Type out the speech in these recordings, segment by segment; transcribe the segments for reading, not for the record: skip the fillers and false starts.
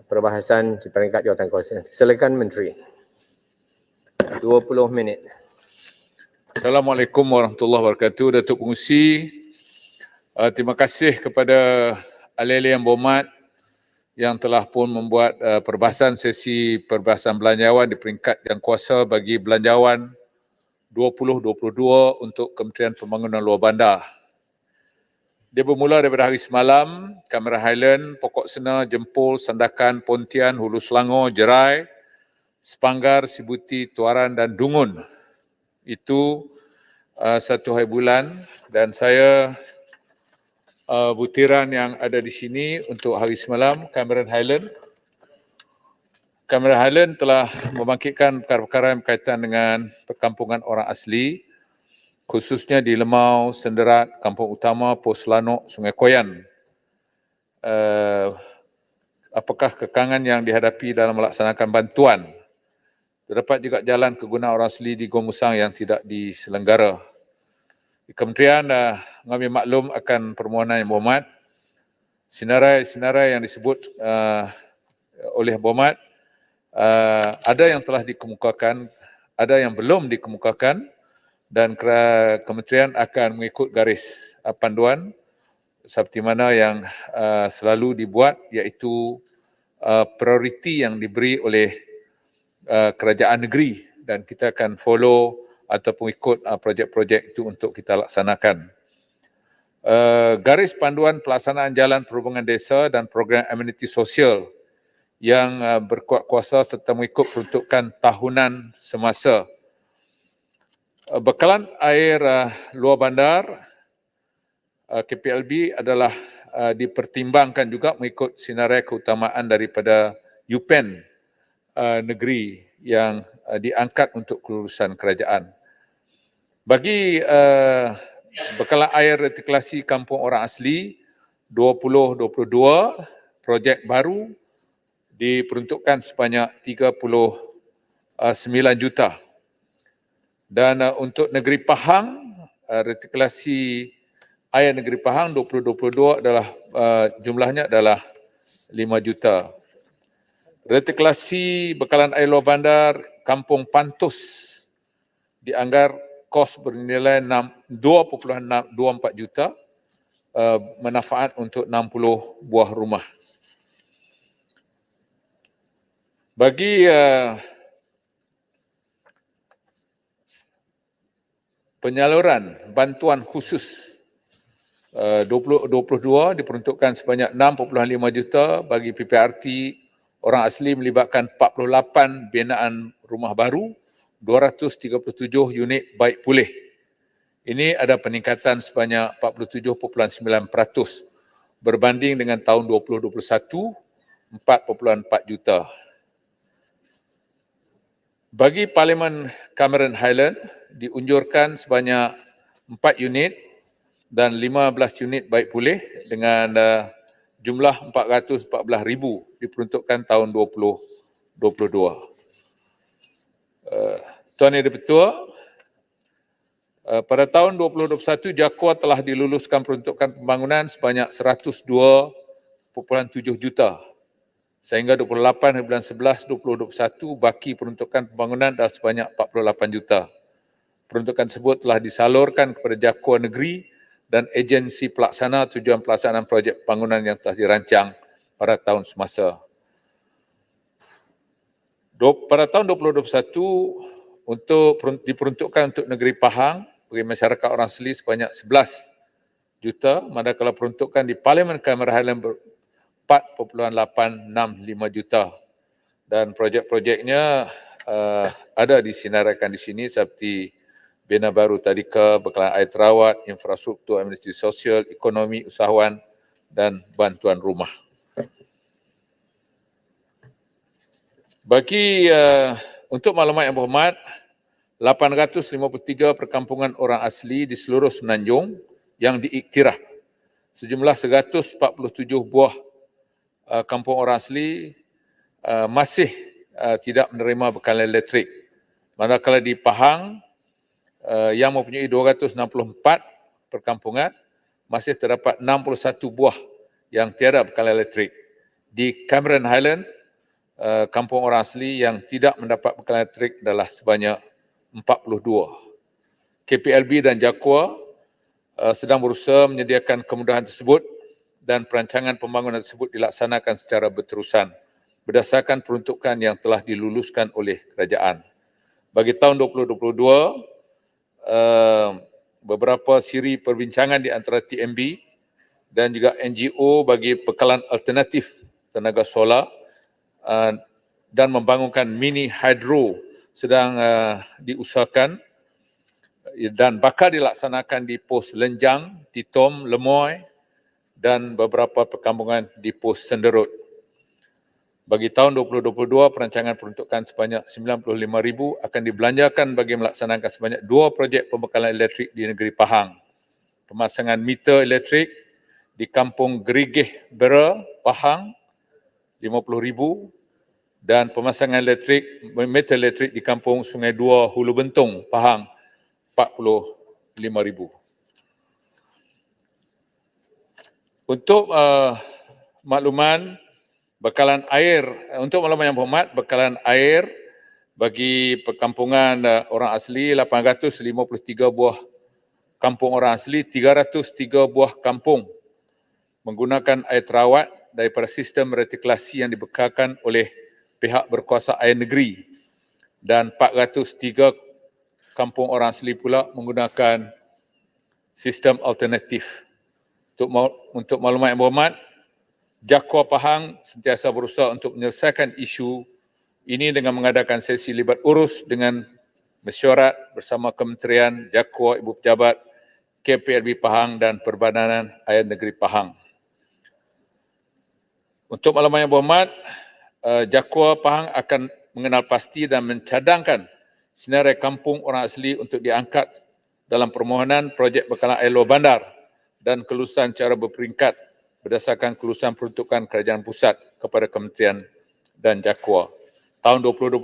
perbahasan di peringkat jawatankuasa. Silakan Menteri. 20 minit. Assalamualaikum warahmatullahi wabarakatuh. Datuk Pengerusi, terima kasih kepada ahli-ahli yang berhormat yang telah pun membuat perbahasan sesi perbahasan belanjawan di peringkat jangkaukuasa bagi belanjawan 2022 untuk Kementerian Pembangunan Luar Bandar. Dia bermula daripada hari semalam, Kamera Highland, Pokok Sena, Jempol, Sandakan, Pontian, Hulu Selangor, Jerai, Sepanggar, Sibuti, Tuaran dan Dungun. Itu satu hari bulan dan saya butiran yang ada di sini untuk hari semalam, Cameron Highland. Cameron Highland telah membangkitkan perkara-perkara yang berkaitan dengan perkampungan orang asli, khususnya di Lemau, Senderat, Kampung Utama, Pos Lanok, Sungai Koyan. Apakah kekangan yang dihadapi dalam melaksanakan bantuan? Terdapat juga jalan kegunaan orang asli di Gua Musang yang tidak diselenggara. Kementerian mengambil maklum akan permohonan yang berhormat. Sinarai-sinarai yang disebut oleh berhormat ada yang telah dikemukakan, ada yang belum dikemukakan dan kementerian akan mengikut garis panduan seperti mana yang selalu dibuat, iaitu prioriti yang diberi oleh kerajaan negeri dan kita akan follow ataupun ikut projek-projek itu untuk kita laksanakan. Garis panduan pelaksanaan jalan perhubungan desa dan program ameniti sosial yang berkuat kuasa serta mengikut peruntukan tahunan semasa. Bekalan air luar bandar KPLB adalah dipertimbangkan juga mengikut sinarai keutamaan daripada UPEN negeri yang diangkat untuk kelulusan kerajaan. Bagi bekalan air retikulasi kampung orang asli 2022, projek baru diperuntukkan sebanyak 39 juta. Dan untuk Negeri Pahang, retikulasi air Negeri Pahang 2022 adalah jumlahnya adalah 5 juta. Retikulasi bekalan air luar bandar Kampung Pantus dianggar kos bernilai 2.24 juta, manfaat untuk 60 buah rumah. Bagi penyaluran bantuan khusus 2022 diperuntukkan sebanyak 6.5 juta bagi PPRT orang asli melibatkan 48 binaan rumah baru, 237 unit baik pulih. Ini ada peningkatan sebanyak 47.9% berbanding dengan tahun 2021, 4.4 juta. Bagi Parlimen Cameron Highland, diunjurkan sebanyak 4 unit dan 15 unit baik pulih dengan jumlah 414,000 diperuntukkan tahun 2022. Tuan Yang Dipertua, pada tahun 2021 JAKUA telah diluluskan peruntukan pembangunan sebanyak 102.7 juta. Sehingga 28 bulan 11 2021 baki peruntukan pembangunan dah sebanyak 48 juta. Peruntukan tersebut telah disalurkan kepada JAKUA negeri dan agensi pelaksana tujuan pelaksanaan projek pembangunan yang telah dirancang pada tahun semasa. Pada tahun 2021 diperuntukkan untuk Negeri Pahang bagi masyarakat orang asli sebanyak 11 juta, manakala peruntukan di Parlimen Cameron Highland 4.865 juta. Dan projek-projeknya ada disinaraikan di sini seperti Bina Baru Tadika, bekalan air terawat, infrastruktur ameniti sosial, ekonomi usahawan dan bantuan rumah. Bagi untuk maklumat yang berhormat, 853 perkampungan orang asli di seluruh Semenanjung yang diiktiraf. Sejumlah 147 buah kampung orang asli masih tidak menerima bekalan elektrik. Manakala di Pahang yang mempunyai 264 perkampungan, masih terdapat 61 buah yang tiada bekalan elektrik. di Cameron Highland, kampung orang asli yang tidak mendapat bekalan elektrik adalah sebanyak 42. KPLB dan JAKWA sedang berusaha menyediakan kemudahan tersebut dan perancangan pembangunan tersebut dilaksanakan secara berterusan berdasarkan peruntukan yang telah diluluskan oleh kerajaan. Bagi tahun 2022, beberapa siri perbincangan di antara TMB dan juga NGO bagi bekalan alternatif tenaga solar dan membangunkan mini hydro sedang diusahakan dan bakal dilaksanakan di pos Lenjang, Titom, Lemoy dan beberapa perkampungan di pos Senderut. Bagi tahun 2022, perancangan peruntukan sebanyak 95,000 akan dibelanjakan bagi melaksanakan sebanyak 2 projek pembekalan elektrik di negeri Pahang. Pemasangan meter elektrik di kampung Gerigih Bera, Pahang, 50,000 dan pemasangan meter elektrik di kampung Sungai Dua, Hulu Bentung, Pahang, 45,000. Untuk makluman bekalan air, untuk makluman yang berhormat, bekalan air bagi perkampungan orang asli 853 buah kampung orang asli, 303 buah kampung menggunakan air terawat daripada sistem retikulasi yang dibekalkan oleh pihak berkuasa air negeri dan 403 kampung orang asli pula menggunakan sistem alternatif. Untuk maklumat yang berhormat, JAKWA Pahang sentiasa berusaha untuk menyelesaikan isu ini dengan mengadakan sesi libat urus dengan mesyuarat bersama Kementerian, JAKWA, Ibu Pejabat, KPLB Pahang dan Perbadanan Air Negeri Pahang. Untuk maklumat yang berhormat, JAKWA Pahang akan mengenal pasti dan mencadangkan senarai kampung orang asli untuk diangkat dalam permohonan projek bekalan air luar bandar dan kelulusan secara berperingkat berdasarkan kelulusan peruntukan kerajaan pusat kepada Kementerian dan JAKWA. Tahun 2022,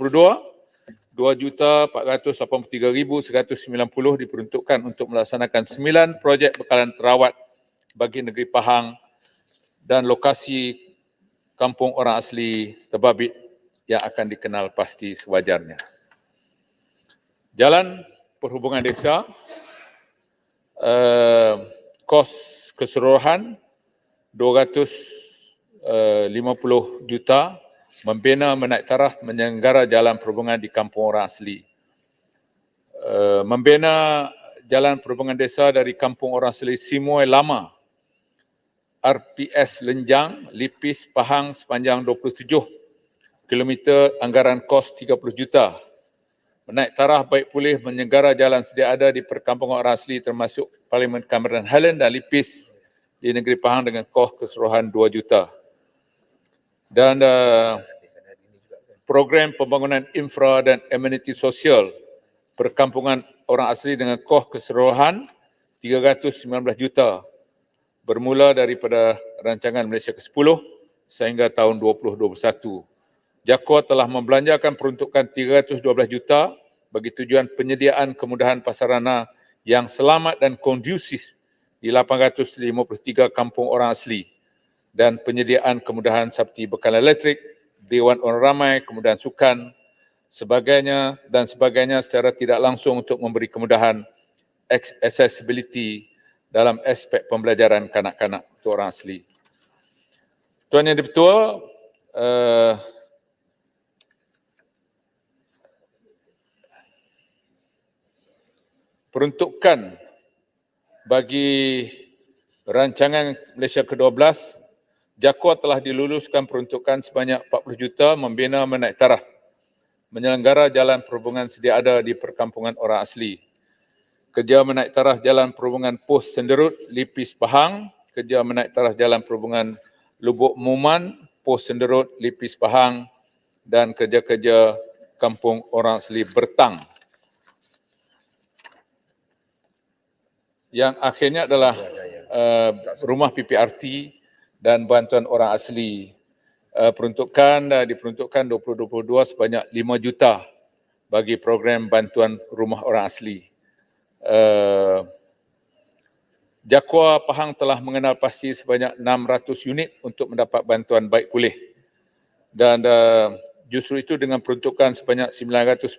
2,483,190 diperuntukkan untuk melaksanakan 9 projek bekalan terawat bagi negeri Pahang dan lokasi kampung orang asli terbabit yang akan dikenal pasti sewajarnya. Jalan perhubungan desa, kos keseluruhan 250 juta membina, menaik taraf, menyelenggara jalan perhubungan di kampung orang asli. Membina jalan perhubungan desa dari kampung orang asli Simoy Lama, RPS Lenjang, Lipis, Pahang sepanjang 27 km, anggaran kos 30 juta. Menaik taraf baik pulih menyelenggara jalan sedia ada di perkampungan orang asli termasuk Parlimen Cameron Highland dan Lipis di negeri Pahang dengan kos keseluruhan 2 juta. Dan program pembangunan infra dan ameniti sosial perkampungan orang asli dengan kos keseluruhan 319 juta bermula daripada rancangan Malaysia ke-10 sehingga tahun 2021. JAKWA telah membelanjakan peruntukan 312 juta bagi tujuan penyediaan kemudahan prasarana yang selamat dan kondusif di 853 kampung orang asli dan penyediaan kemudahan seperti bekalan elektrik, Dewan Orang Ramai, kemudahan sukan, sebagainya secara tidak langsung untuk memberi kemudahan accessibility dalam aspek pembelajaran kanak-kanak untuk orang asli. Tuan Yang di-Pertua, peruntukan bagi rancangan Malaysia ke-12, JAKWA telah diluluskan peruntukan sebanyak 40 juta membina, menaik taraf, menyelenggara jalan perhubungan sedia ada di perkampungan orang asli. Kerja menaik taraf jalan perhubungan Pos Senderut, Lipis, Pahang, kerja menaik taraf jalan perhubungan Lubuk Muman, Pos Senderut, Lipis, Pahang dan kerja-kerja kampung orang asli Bertang. Yang akhirnya adalah rumah PPRT dan bantuan orang asli. Diperuntukkan 2022 sebanyak 5 juta bagi program bantuan rumah orang asli. Jakua Pahang telah mengenal pasti sebanyak 600 unit untuk mendapat bantuan baik pulih. Dan justru itu dengan peruntukan sebanyak 910,000,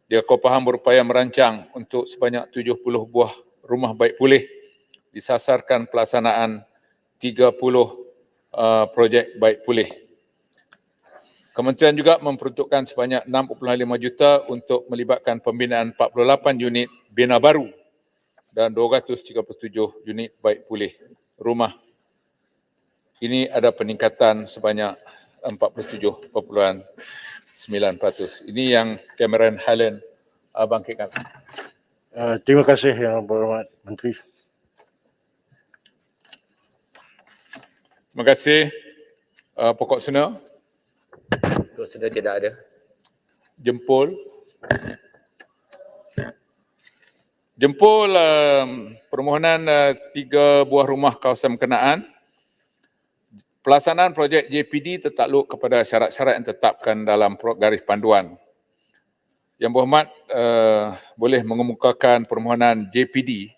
Jakua Pahang berupaya merancang untuk sebanyak 70 buah rumah baik pulih disasarkan pelaksanaan 30 projek baik pulih. Kementerian juga memperuntukkan sebanyak 6.5 juta untuk melibatkan pembinaan 48 unit bina baru dan 237 unit baik pulih rumah. Ini ada peningkatan sebanyak 47.9%. Ini yang Cameron Highland bangkitkan. Terima kasih Yang Berhormat Menteri. Terima kasih. Pokok sena. Sudah tidak ada. Jempol. Jempol permohonan 3 buah rumah kawasan berkenaan. Pelaksanaan projek JPD tertakluk kepada syarat-syarat yang ditetapkan dalam garis panduan. Yang Berhormat boleh mengemukakan permohonan JPD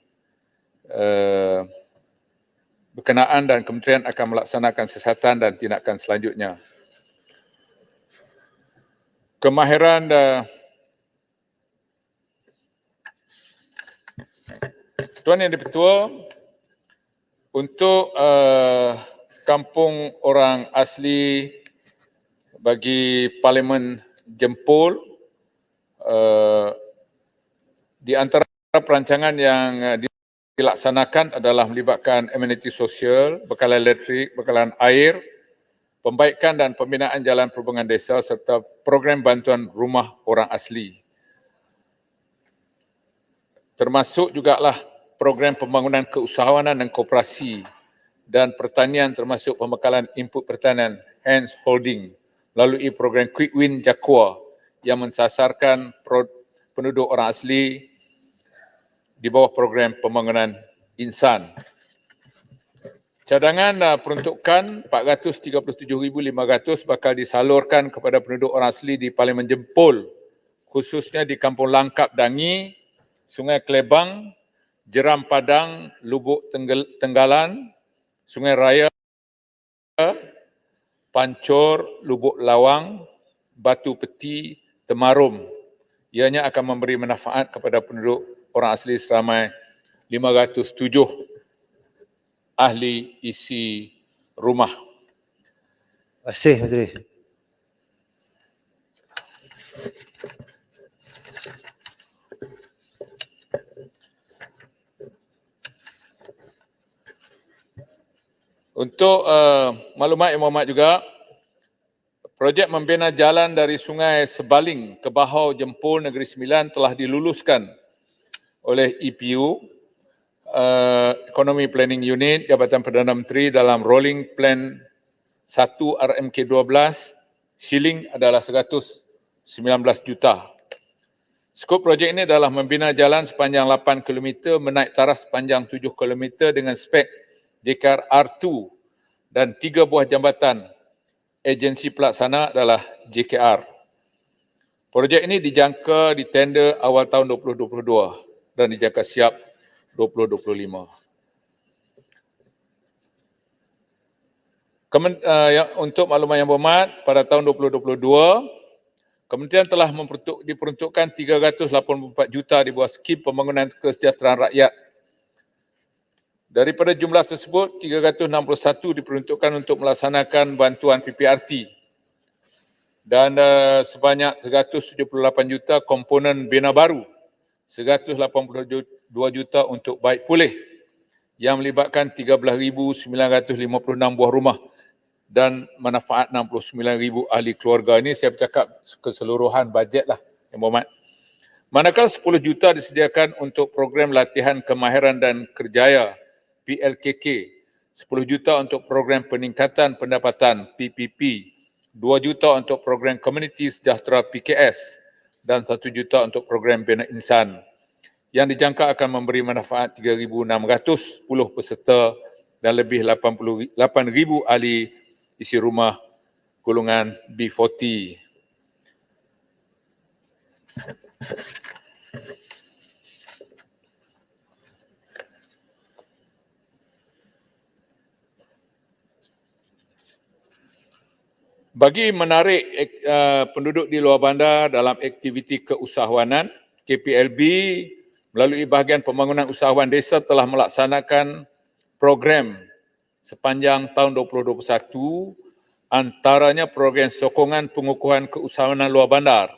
berkenaan dan kementerian akan melaksanakan siasatan dan tindakan selanjutnya. Kemahiran Tuan Yang di-Pertua, untuk kampung orang asli bagi Parlimen Jempol, di antara perancangan yang dilaksanakan adalah melibatkan ameniti sosial, bekalan elektrik, bekalan air, pembaikan dan pembinaan jalan perhubungan desa serta program bantuan rumah orang asli. Termasuk jugalah program pembangunan keusahawanan dan koperasi dan pertanian termasuk pembekalan input pertanian, hands holding, melalui program Quick Win Jakua yang mensasarkan penduduk orang asli di bawah program pembangunan insan. Cadangan peruntukan 437,500 bakal disalurkan kepada penduduk orang asli di Parlimen Jempol, khususnya di Kampung Langkap Dangi, Sungai Klebang, Jeram Padang, Lubuk Tenggalan, Sungai Raya, Pancor, Lubuk Lawang, Batu Peti, Temarum. Ianya akan memberi manfaat kepada penduduk orang asli seramai 507 ahli isi rumah. Terima kasih, Menteri. Untuk maklumat Yang Berhormat juga, projek membina jalan dari Sungai Sebaling ke Bahau Jempol Negeri Sembilan telah diluluskan oleh EPU, Economy Planning Unit, Jabatan Perdana Menteri dalam Rolling Plan 1 RMK 12, shilling adalah 119 juta. Skop projek ini adalah membina jalan sepanjang 8 km, menaik taras sepanjang 7 km dengan spek JKR R2 dan 3 buah jambatan. Agensi pelaksana adalah JKR. Projek ini dijangka ditender awal tahun 2022 dan dijangka siap 2025. Untuk maklumat Yang Berhormat, pada tahun 2022, Kementerian telah diperuntukkan 384 juta di bawah skim pembangunan kesejahteraan rakyat. Daripada jumlah tersebut, 361 diperuntukkan untuk melaksanakan bantuan PPRT dan sebanyak 178 juta komponen bina baru, 182 juta untuk baik pulih yang melibatkan 13,956 buah rumah dan manfaat 69,000 ahli keluarga. Ini saya bercakap keseluruhan bajet lah, Yang Berhormat. Manakala 10 juta disediakan untuk program latihan kemahiran dan kerjaya PLKK, 10 juta untuk program peningkatan pendapatan PPP, 2 juta untuk program komuniti sejahtera PKS dan 1 juta untuk program bina insan yang dijangka akan memberi manfaat 3,610 peserta dan lebih 8,000 ahli isi rumah golongan B40. Bagi menarik penduduk di luar bandar dalam aktiviti keusahawanan, KPLB melalui bahagian pembangunan usahawan desa telah melaksanakan program sepanjang tahun 2021, antaranya program sokongan pengukuhan keusahawanan luar bandar,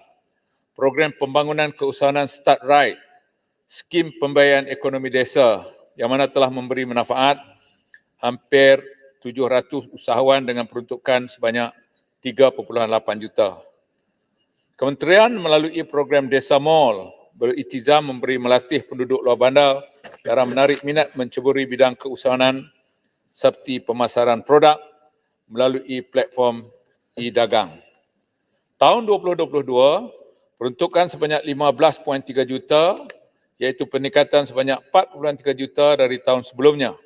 program pembangunan keusahawanan Start Right, skim pembiayaan ekonomi desa yang mana telah memberi manfaat hampir 700 usahawan dengan peruntukan sebanyak 3.8 juta. Kementerian melalui program Desa Mall beriltizam memberi melatih penduduk luar bandar cara menarik minat menceburi bidang keusahawanan seperti pemasaran produk melalui platform e-dagang. Tahun 2022, peruntukan sebanyak 15.3 juta iaitu peningkatan sebanyak 4.3 juta dari tahun sebelumnya.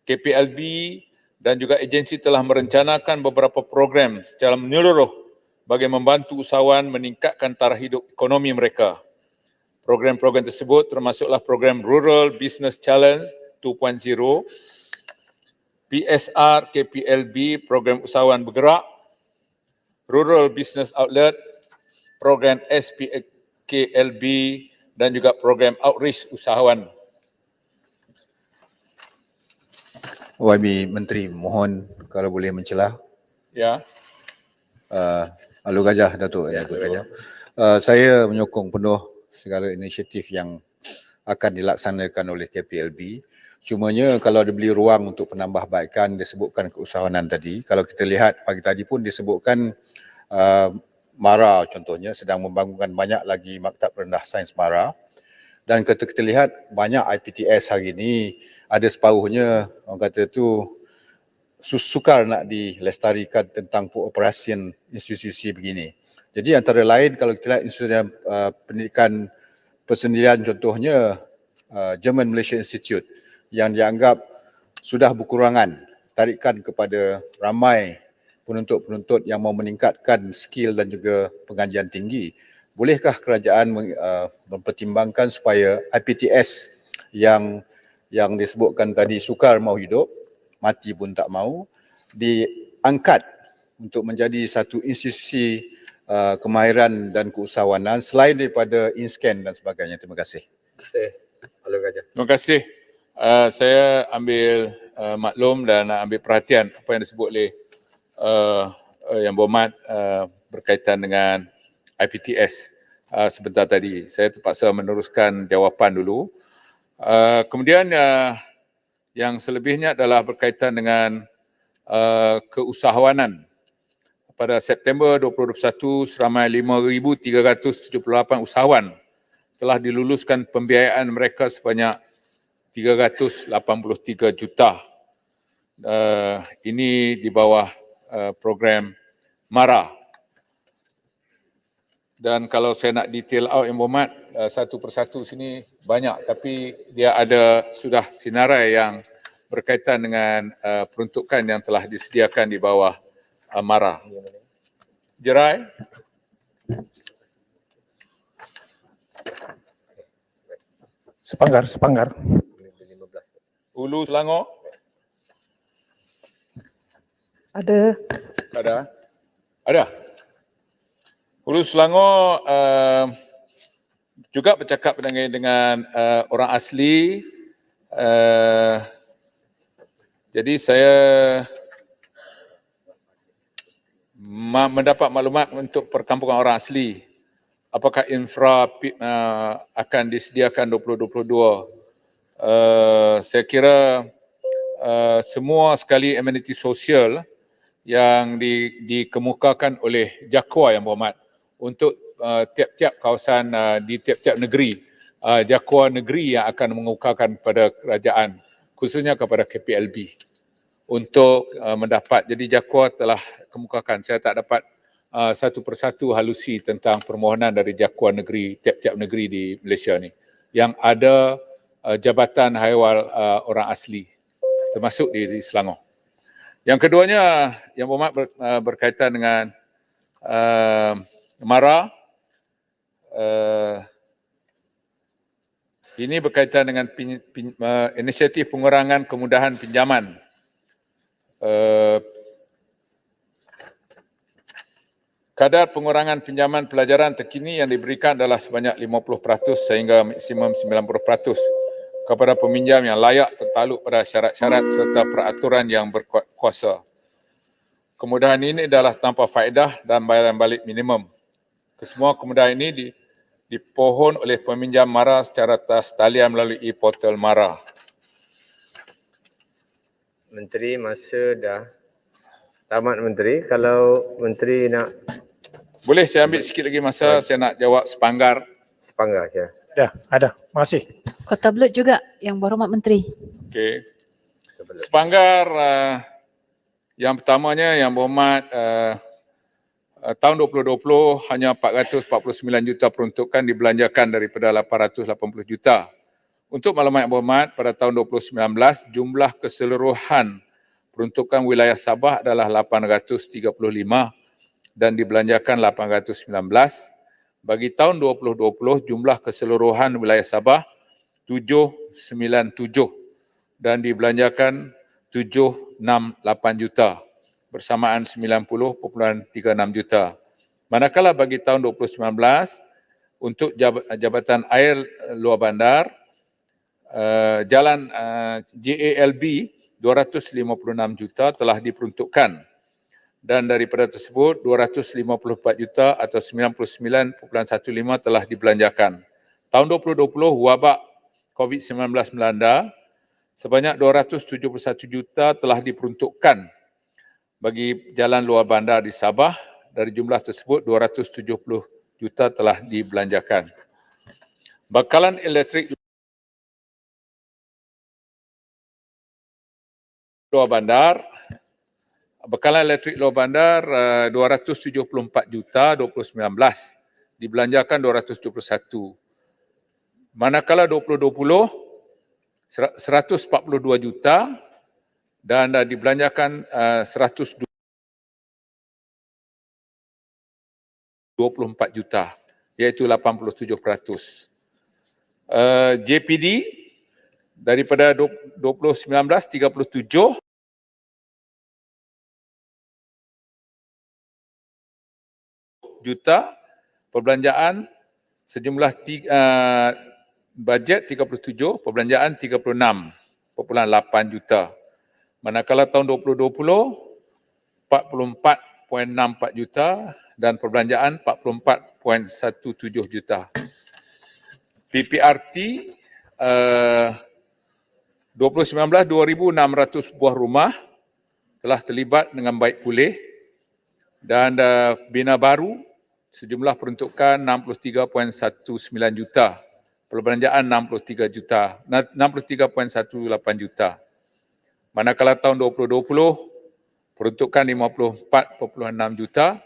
KPLB dan juga agensi telah merencanakan beberapa program secara menyeluruh bagi membantu usahawan meningkatkan taraf hidup ekonomi mereka. Program-program tersebut termasuklah program Rural Business Challenge 2.0, PSR KPLB, program usahawan bergerak, Rural Business Outlet, program SPKLB dan juga program Outreach Usahawan. YB Menteri, mohon kalau boleh mencelah. Ya. Alu Gajah, Datuk. Ya, Alu Gajah. Saya menyokong penuh segala inisiatif yang akan dilaksanakan oleh KPLB. Cumanya kalau diberi ruang untuk penambahbaikan, disebutkan keusahawanan tadi. Kalau kita lihat pagi tadi pun disebutkan MARA contohnya sedang membangunkan banyak lagi Maktab Rendah Sains MARA. Dan kita lihat banyak IPTS hari ini ada separuhnya orang kata tu sukar nak dilestarikan tentang pengoperasian institusi begini. Jadi antara lain kalau kita lihat institusi pendidikan persendirian contohnya German Malaysia Institute yang dianggap sudah berkurangan tarikan kepada ramai penuntut-penuntut yang mau meningkatkan skill dan juga pengajian tinggi. Bolehkah kerajaan mempertimbangkan supaya IPTS yang disebutkan tadi sukar mau hidup, mati pun tak mau, diangkat untuk menjadi satu institusi kemahiran dan keusahawanan selain daripada InScan dan sebagainya. Terima kasih. Terima kasih. Saya ambil maklum dan ambil perhatian apa yang disebut oleh Yang Berhormat berkaitan dengan IPTS sebentar tadi. Saya terpaksa meneruskan jawapan dulu. Kemudian yang selebihnya adalah berkaitan dengan keusahawanan. Pada September 2021, seramai 5,378 usahawan telah diluluskan pembiayaan mereka sebanyak 383 juta. Ini di bawah program MARA. Dan kalau saya nak detail out Yang Berhormat, satu persatu sini banyak, tapi dia ada sudah sinarai yang berkaitan dengan peruntukan yang telah disediakan di bawah MARA. Jerai? Sepanggar. Hulu Selangor? Ada. Ada. Hulu Selangor juga bercakap dengan orang asli. Jadi saya mendapat maklumat untuk perkampungan orang asli. Apakah infra akan disediakan 2022? Saya kira semua sekali ameniti sosial yang dikemukakan oleh JAKWA Yang Berhormat untuk tiap-tiap kawasan di tiap-tiap negeri, JAKWA negeri yang akan mengemukakan kepada kerajaan, khususnya kepada KPLB untuk mendapat. Jadi JAKWA telah kemukakan, saya tak dapat satu persatu halusi tentang permohonan dari JAKWA negeri, tiap-tiap negeri di Malaysia ni yang ada jabatan haiwal orang asli, termasuk di Selangor. Yang keduanya, Yang Berhormat berkaitan dengan MARA. Ini berkaitan dengan inisiatif pengurangan kemudahan pinjaman. Kadar pengurangan pinjaman pelajaran terkini yang diberikan adalah sebanyak 50% sehingga maksimum 90% kepada peminjam yang layak tertakluk pada syarat-syarat serta peraturan yang berkuasa. Kemudahan ini adalah tanpa faedah dan bayaran balik minimum. Kesemua kemudahan ini dipohon oleh peminjam MARA secara atas talian melalui portal MARA. Menteri, masa dah tamat Menteri. Kalau Menteri nak Boleh saya ambil sikit lagi masa, saya nak jawab sepanggar. sepanggar je. Dah, ada. Terima kasih. Kota Belud juga yang berhormat Menteri. Okey. Sepanggar yang pertamanya yang berhormat tahun 2020 hanya 449 juta peruntukan dibelanjakan daripada 880 juta. Untuk maklumat yang berhormat, pada tahun 2019 jumlah keseluruhan peruntukan wilayah Sabah adalah 835 dan dibelanjakan 819. Bagi tahun 2020 jumlah keseluruhan wilayah Sabah 797 dan dibelanjakan 768 juta bersamaan 90.36 juta. Manakala bagi tahun 2019 untuk Jabatan Air Luar Bandar jalan JALB 256 juta telah diperuntukkan dan daripada tersebut 254 juta atau 99.15 telah dibelanjakan. Tahun 2020 wabak COVID-19 melanda, sebanyak 271 juta telah diperuntukkan bagi jalan luar bandar di Sabah. Dari jumlah tersebut 270 juta telah dibelanjakan. Bakalan elektrik luar bandar, bekalan elektrik luar bandar 274 juta 2019, dibelanjakan 271. Manakala 2020 142 juta dan dibelanjakan 124 juta, iaitu 87%. JPD daripada 2019 37 juta, perbelanjaan sejumlah bajet 37, perbelanjaan 36.8 juta. Manakala tahun 2020 44.64 juta dan perbelanjaan 44.17 juta. PPRT 2019 2,600 buah rumah telah terlibat dengan baik pulih dan bina baru sejumlah peruntukan 63.19 juta, perbelanjaan 63 juta, 63.18 juta. Manakala tahun 2020 peruntukan 54.6 juta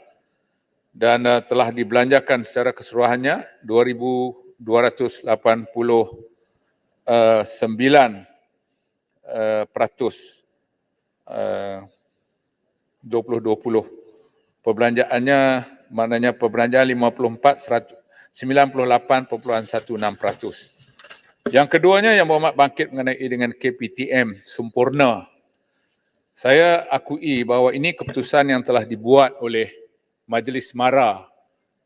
dan telah dibelanjakan secara keseluruhannya 2,289 2020. Perbelanjaannya maknanya perbelanjaan 98.16%. Yang keduanya yang berhormat bangkit mengenai dengan KPTM sempurna. Saya akui bahawa ini keputusan yang telah dibuat oleh Majlis MARA,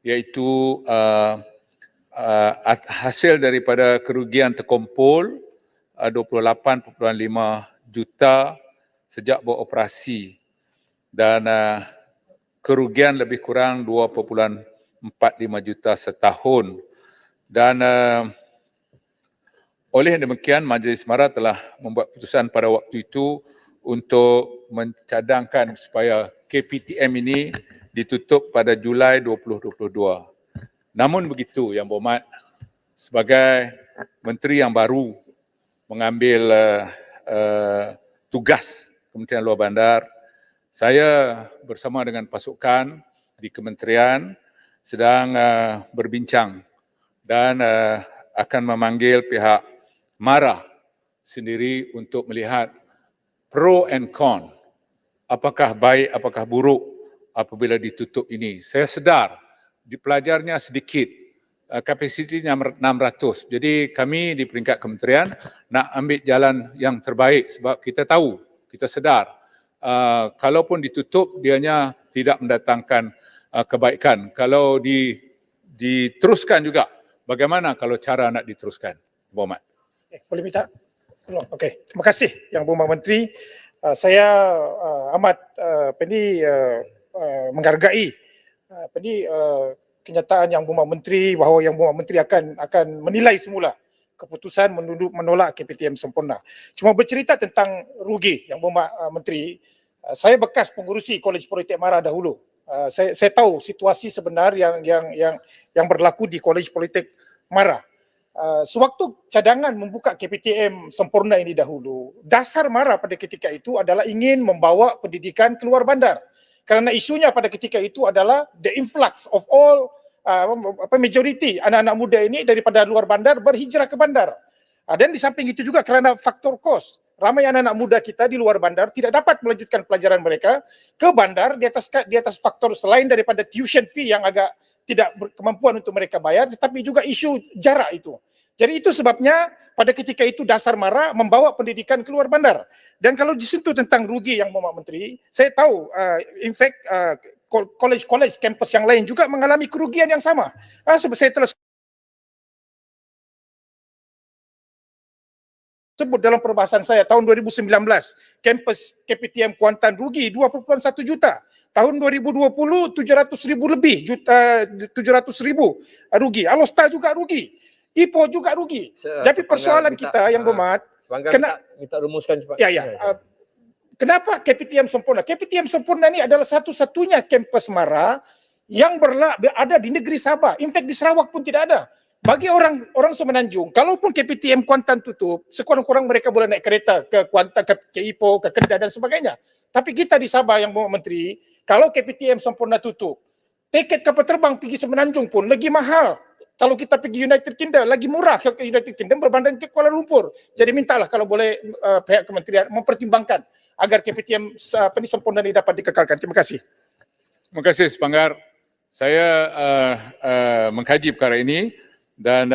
iaitu hasil daripada kerugian terkumpul 28.5 juta sejak beroperasi dan kerugian lebih kurang 2.45 juta setahun. Dan oleh demikian Majlis MARA telah membuat keputusan pada waktu itu untuk mencadangkan supaya KPTM ini ditutup pada Julai 2022. Namun begitu, Yang Berhormat, sebagai Menteri yang baru mengambil tugas Kementerian Luar Bandar, saya bersama dengan pasukan di kementerian sedang berbincang dan akan memanggil pihak MARA sendiri untuk melihat pro and con, apakah baik, apakah buruk apabila ditutup ini. Saya sedar di pelajarnya sedikit, kapasitinya 600. Jadi kami di peringkat kementerian nak ambil jalan yang terbaik sebab kita tahu, kita sedar kalaupun ditutup dianya tidak mendatangkan kebaikan. Kalau diteruskan juga, bagaimana kalau cara nak diteruskan, Muhammad? Boleh minta? Okey, terima kasih Yang Berhormat Menteri. Saya amat menghargai kenyataan Yang Berhormat Menteri bahawa Yang Berhormat Menteri akan menilai semula keputusan menolak KPTM sempurna. Cuma bercerita tentang rugi Yang Berhormat Menteri, saya bekas pengurusi Kolej Politek Mara dahulu. Saya tahu situasi sebenar yang berlaku di Kolej Politek Mara. Sewaktu cadangan membuka KPTM sempurna ini dahulu, dasar Mara pada ketika itu adalah ingin membawa pendidikan keluar bandar. Kerana isunya pada ketika itu adalah the influx of all majority anak-anak muda ini daripada luar bandar berhijrah ke bandar. Dan di samping itu juga kerana faktor kos, ramai anak-anak muda kita di luar bandar tidak dapat melanjutkan pelajaran mereka ke bandar di atas faktor selain daripada tuition fee yang agak tidak berkemampuan untuk mereka bayar, tetapi juga isu jarak itu. Jadi itu sebabnya pada ketika itu dasar Mara membawa pendidikan keluar bandar. Dan kalau disentuh tentang rugi Yang Berhormat Menteri, saya tahu in fact kolej-kolej kampus yang lain juga mengalami kerugian yang sama. Sebab saya telah sebut dalam perbahasan saya tahun 2019, kampus KPTM Kuantan rugi 2.1 juta. Tahun 2020 700,000 lebih, 700,000 rugi. Alostar juga rugi. Ipoh juga rugi. Jadi persoalan kita Yang Berhormat, minta rumuskan cepat. Kenapa KPTM sempurna? KPTM sempurna ini adalah satu-satunya kampus Mara yang ada di negeri Sabah. In fact di Sarawak pun tidak ada. Bagi orang Semenanjung, kalaupun KPTM Kuantan tutup, sekurang-kurang mereka boleh naik kereta ke Kuantan, ke Ipoh, ke Kedah dan sebagainya. Tapi kita di Sabah Yang Berhormat Menteri, kalau KPTM sempurna tutup, tiket kapal terbang pergi Semenanjung pun lagi mahal. Kalau kita pergi United Kingdom, lagi murah ke United Kingdom berbanding ke Kuala Lumpur. Jadi mintalah kalau boleh pihak kementerian mempertimbangkan agar KPTM sempurna ini dapat dikekalkan. Terima kasih. Terima kasih Sepanggar. Saya mengkaji perkara ini dan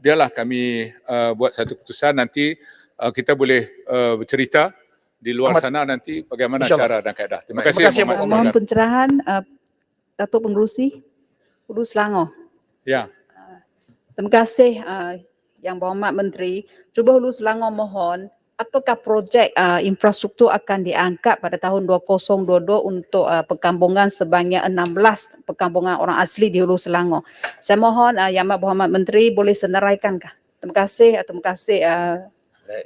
biarlah kami buat satu keputusan. Nanti kita boleh bercerita di luar sana nanti bagaimana cara dan kaedah. Terima kasih. Mohon pencerahan Datuk Pengerusi Hulu Selangor. Ya. Terima kasih Yang Berhormat Menteri. Cuba Hulu Selangor mohon, apakah projek infrastruktur akan diangkat pada tahun 2022 untuk perkampungan sebanyak 16 perkampungan orang asli di Hulu Selangor? Saya mohon Yang Berhormat Menteri boleh seneraikan. Terima kasih.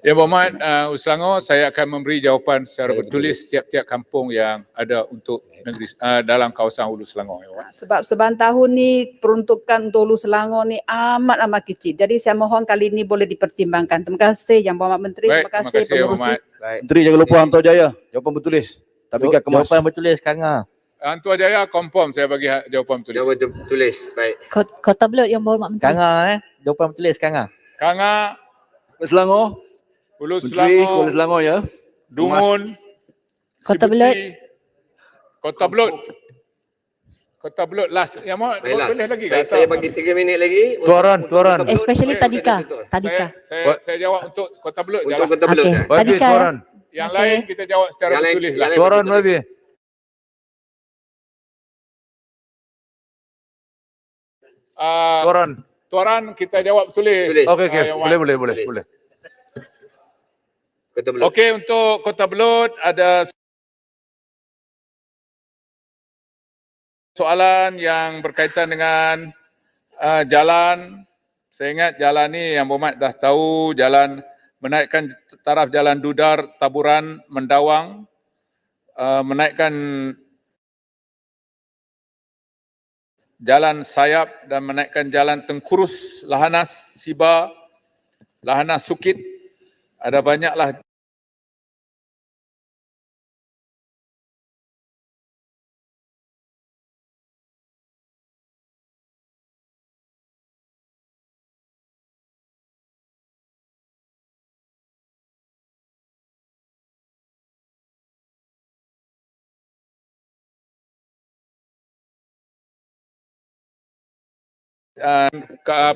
Ya Berhormat Selangor, saya akan memberi jawapan secara bertulis setiap kampung yang ada untuk negeri dalam kawasan Hulu Selangor. Ya, sebab seban tahun ni peruntukan untuk Hulu Selangor ni amat kecil. Jadi saya mohon kali ini boleh dipertimbangkan. Terima kasih Yang Berhormat Menteri. Baik, terima kasih Pengerusi. Menteri jangan lupa Hantu Jaya. Jawapan bertulis. Tapi kan kemas. Jawapan bertulis Kanga. Hantu Jaya confirm saya bagi jawapan bertulis. Jawapan tulis. Baik. Kota Belud Yang Berhormat Menteri. Kanga jawapan bertulis Kanga. Kanga, Selangor. Hulu Menteri Selangor, Kuala Selangor ya. Dungun, Kota Sibuti, Belud. Kota Belud. Kota Belud last. Yang mau boleh lagi ke? Saya bagi 3 minit lagi. Tuaran. Especially Tadika. Saya jawab untuk Kota Belud. Untuk Jalan. Kota Belud. Okey. Babi Tadika. tuaran. Yang Masih. lain kita jawab secara Yang lain- bertulis yang lah. lain- Tuaran bertulis. babi. Tuaran. Tuaran kita jawab bertulis. Tulis. Okey. yang one. Boleh. Kota Belud. Okey, untuk Kota Belud ada soalan yang berkaitan dengan jalan. Saya ingat jalan ni yang Berhormat dah tahu, jalan menaikkan taraf jalan Dudar, Taburan, Mendawang, menaikkan jalan Sayap dan menaikkan jalan Tengkurus, Lahanas, Siba, Lahanas, Sukit. Ada banyaklah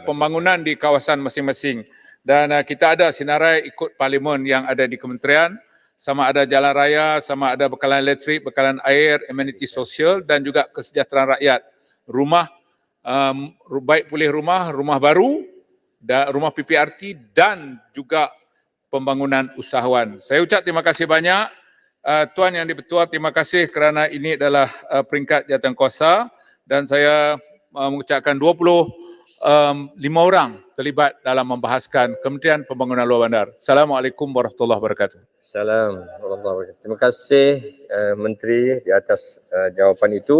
pembangunan di kawasan masing-masing dan kita ada sinarai ikut parlimen yang ada di kementerian sama ada jalan raya, sama ada bekalan elektrik, bekalan air, ameniti sosial dan juga kesejahteraan rakyat. Rumah, baik pulih rumah, rumah baru, rumah PPRT dan juga pembangunan usahawan. Saya ucap terima kasih banyak. Tuan Yang di-Pertua, terima kasih kerana ini adalah peringkat jawatankuasa dan saya mengucapkan 25 orang terlibat dalam membahaskan Kementerian Pembangunan Luar Bandar. Assalamualaikum warahmatullahi wabarakatuh. Salam. Terima kasih Menteri di atas jawapan itu.